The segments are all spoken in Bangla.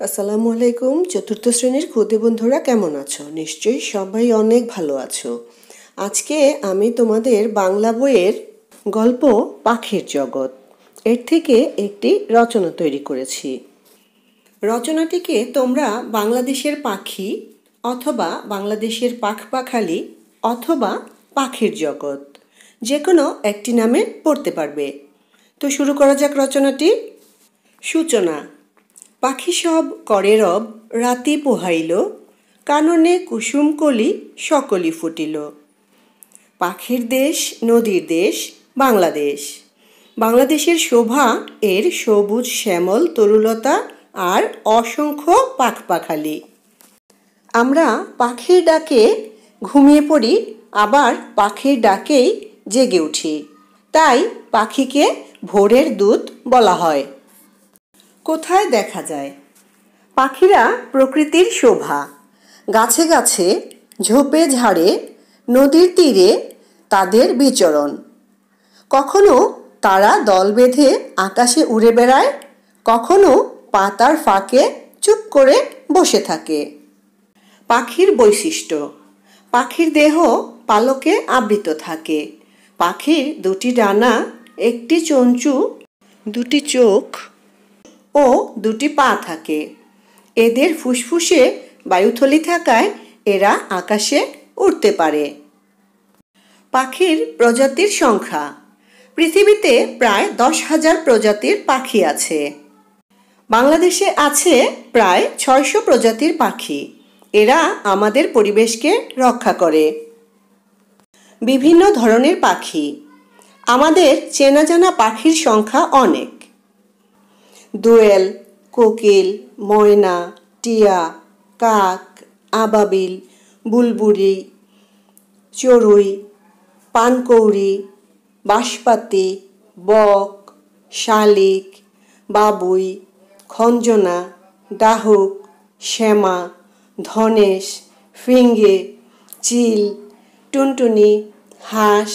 আসসালামু আলাইকুম। চতুর্থ শ্রেণীর ক্ষুদে বন্ধুরা কেমন আছো? নিশ্চয়ই সবাই অনেক ভালো আছো। আজকে আমি তোমাদের বাংলা বইয়ের গল্প পাখির জগৎ এর থেকে একটি রচনা তৈরি করেছি। রচনাটিকে তোমরা বাংলাদেশের পাখি অথবা বাংলাদেশের পাখপাখালি অথবা পাখির জগৎ যে কোনো একটি নামে পড়তে পারবে। তো শুরু করা যাক রচনাটি। সূচনা। পাখি সব করে রব, রাতি পোহাইল, কাননে কুসুমকলি সকলি ফুটিল। পাখির দেশ, নদীর দেশ, বাংলাদেশ। বাংলাদেশের শোভা এর সবুজ শ্যামল তরুলতা আর অসংখ্য পাখপাখালি। আমরা পাখির ডাকে ঘুমিয়ে পড়ি, আবার পাখির ডাকেই জেগে উঠি। তাই পাখিকে ভোরের দূত বলা হয়। কোথায় দেখা যায়? পাখিরা প্রকৃতির শোভা। গাছে গাছে, ঝোপে ঝাড়ে, নদীর তীরে তাদের বিচরণ। কখনো তারা দল বেঁধে আকাশে উড়ে বেড়ায়, কখনো পাতার ফাঁকে চুপ করে বসে থাকে। পাখির বৈশিষ্ট্য। পাখির দেহ পালকে আবৃত থাকে। পাখির দুটি ডানা, একটি চঞ্চু, দুটি চোখ ও দুটি পা থাকে। এদের ফুসফুসে বায়ুথলি থাকায় এরা আকাশে উড়তে পারে। পাখির প্রজাতির সংখ্যা। পৃথিবীতে প্রায় 10,000 প্রজাতির পাখি আছে। বাংলাদেশে আছে প্রায় 600 প্রজাতির পাখি। এরা আমাদের পরিবেশকে রক্ষা করে। বিভিন্ন ধরনের পাখি। আমাদের চেনা জানা পাখির সংখ্যা অনেক। দোয়েল, কোকিল, ময়না, টিয়া, কাক, আবাবিল, বুলবুলি, চড়ুই, পানকৌড়ি, বাঁশপাতি, বক, শালিক, বাবুই, খঞ্জনা, ডাহুক, শ্যামা, ধনেশ, ফিঙ্গে, চিল, টুনটুনি, হাঁস,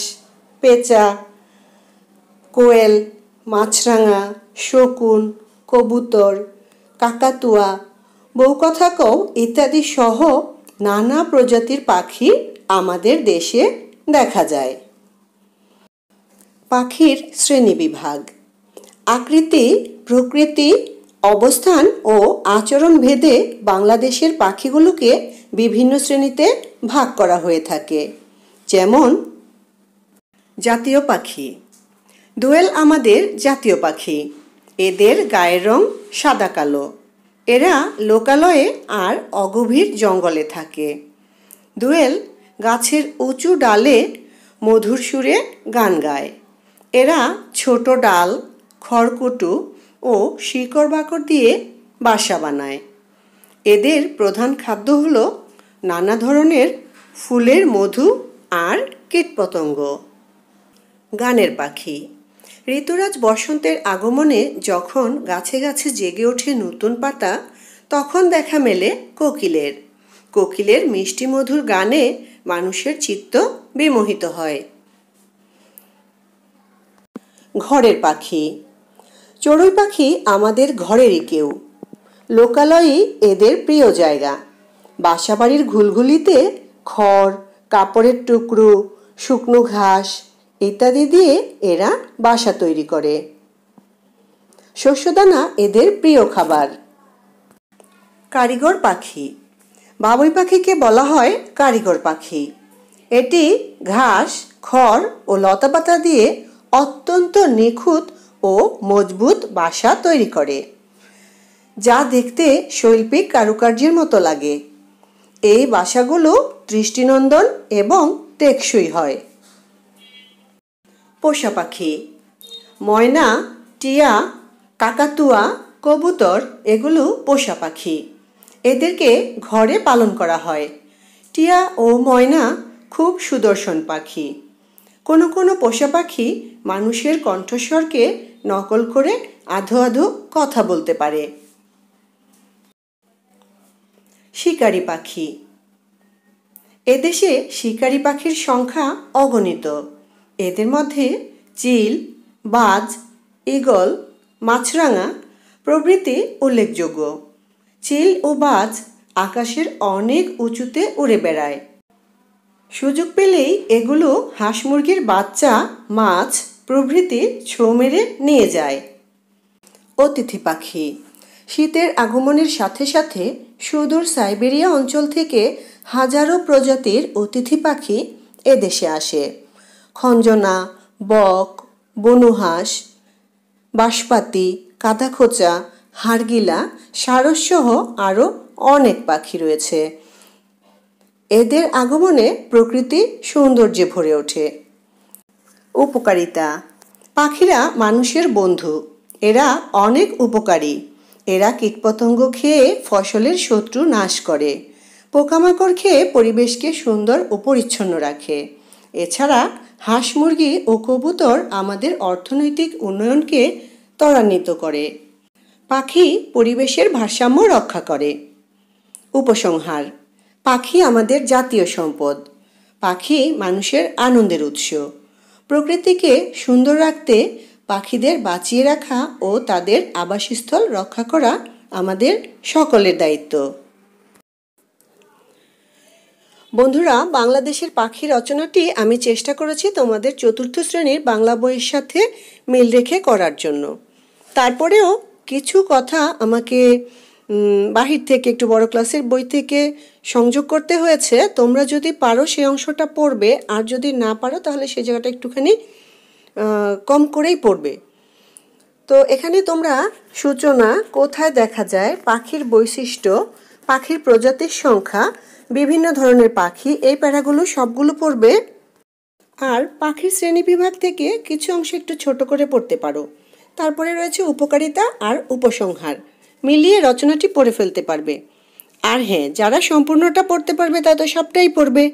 পেঁচা, কোয়েল, মাছরাঙা, শকুন, কবুতর, কাকাতুয়া, বউকথা কও ইত্যাদি সহ নানা প্রজাতির পাখি আমাদের দেশে দেখা যায়। পাখির শ্রেণীবিভাগ। আকৃতি, প্রকৃতি, অবস্থান ও আচরণ ভেদে বাংলাদেশের পাখিগুলোকে বিভিন্ন শ্রেণীতে ভাগ করা হয়ে থাকে। যেমন জাতীয় পাখি। দোয়েল আমাদের জাতীয় পাখি। এদের গায়ের রং সাদা কালো। এরা লোকালয়ে আর অগভীর জঙ্গলে থাকে। দোয়েল গাছের উঁচু ডালে মধুর সুরে গান গায়। এরা ছোট ডাল, খড়কুটো ও শিকড় বাকড় দিয়ে বাসা বানায়। এদের প্রধান খাদ্য হলো নানা ধরনের ফুলের মধু আর কীটপতঙ্গ। গানের পাখি। ঋতুরাজ বসন্তের আগমনে যখন গাছে গাছে জেগে ওঠে নতুন পাতা, তখন দেখা মেলে কোকিলের। কোকিলের মিষ্টি মধুর গানে মানুষের চিত্ত বিমোহিত হয়। ঘরের পাখি। চড়ুই পাখি আমাদের ঘরেরই কেউ। লোকালয়েই এদের প্রিয় জায়গা। বাসাবাড়ির ঘুলঘুলিতে খড়, কাপড়ের টুকরো, শুকনো ঘাস ইত্যাদি দিয়ে এরা বাসা তৈরি করে। শস্যদানা এদের প্রিয় খাবার। কারিগর পাখি। বাবুই পাখিকে বলা হয় কারিগর পাখি। এটি ঘাস, খড় ও লতাপাতা দিয়ে অত্যন্ত নিখুঁত ও মজবুত বাসা তৈরি করে, যা দেখতে শৈল্পিক কারুকার্যের মতো লাগে। এই বাসাগুলো দৃষ্টিনন্দন এবং টেকসই হয়। পোষা পাখি। ময়না, টিয়া, কাকাতুয়া, কবুতর এগুলো পোষা পাখি। এদেরকে ঘরে পালন করা হয়। টিয়া ও ময়না খুব সুদর্শন পাখি। কোনো কোনো পোষা পাখি মানুষের কণ্ঠস্বরকে নকল করে আধো আধো কথা বলতে পারে। শিকারি পাখি। এদেশে শিকারি পাখির সংখ্যা অগণিত। এদের মধ্যে চিল, বাজ, ঈগল, মাছরাঙা প্রভৃতি উল্লেখযোগ্য। চিল ও বাজ আকাশের অনেক উঁচুতে উড়ে বেড়ায়। সুযোগ পেলেই এগুলো হাঁস মুরগির বাচ্চা, মাছ প্রভৃতি ছোঁ মেরে নিয়ে যায়। অতিথি পাখি। শীতের আগমনের সাথে সাথে সুদূর সাইবেরিয়া অঞ্চল থেকে হাজারো প্রজাতির অতিথি পাখি এদেশে আসে। খঞ্জনা, বক, বনহাঁস, বাঁশপাতি, কাদাখোঁচা, হাড়গিলা, সারসসহ আরও অনেক পাখি রয়েছে। এদের আগমনে প্রকৃতি সৌন্দর্যে ভরে ওঠে। উপকারিতা। পাখিরা মানুষের বন্ধু। এরা অনেক উপকারী। এরা কীটপতঙ্গ খেয়ে ফসলের শত্রু নাশ করে। পোকামাকড় খেয়ে পরিবেশকে সুন্দর ও পরিচ্ছন্ন রাখে। এছাড়া হাঁস মুরগি ও কবুতর আমাদের অর্থনৈতিক উন্নয়নকে ত্বরান্বিত করে। পাখি পরিবেশের ভারসাম্য রক্ষা করে। উপসংহার। পাখি আমাদের জাতীয় সম্পদ। পাখি মানুষের আনন্দের উৎস। প্রকৃতিকে সুন্দর রাখতে পাখিদের বাঁচিয়ে রাখা ও তাদের আবাসস্থল রক্ষা করা আমাদের সকলের দায়িত্ব। বন্ধুরা, বাংলাদেশের পাখি রচনাটি আমি চেষ্টা করেছি তোমাদের চতুর্থ শ্রেণীর বাংলা বইয়ের সাথে মিল রেখে করার জন্য। তারপরেও কিছু কথা আমাকে বাহির থেকে, একটু বড় ক্লাসের বই থেকে সংযোগ করতে হয়েছে। তোমরা যদি পারো সেই অংশটা পড়বে, আর যদি না পারো তাহলে সেই জায়গাটা একটুখানি কম করেই পড়বে। তো এখানে তোমরা সূচনা, কোথায় দেখা যায়, পাখির বৈশিষ্ট্য, পাখির প্রজাতির সংখ্যা, বিভিন্ন ধরনের পাখি, এই প্যারাগুলো সবগুলো পড়বে। আর পাখির শ্রেণীবিভাগ থেকে কিছু অংশ একটু ছোট করে পড়তে পারো। তারপরে রয়েছে উপকারিতা আর উপসংহার, মিলিয়ে রচনাটি পড়ে ফেলতে পারবে। আর হ্যাঁ, যারা সম্পূর্ণটা পড়তে পারবে তা তো সবটাই পড়বে।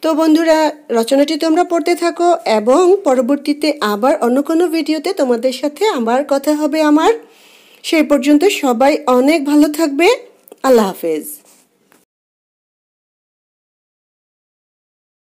তো বন্ধুরা, রচনাটি তোমরা পড়তে থাকো এবং পরবর্তীতে আবার অন্য কোনো ভিডিওতে তোমাদের সাথে আবার কথা হবে আমার। সেই পর্যন্ত সবাই অনেক ভালো থাকবে। আল্লাহ হাফেজ।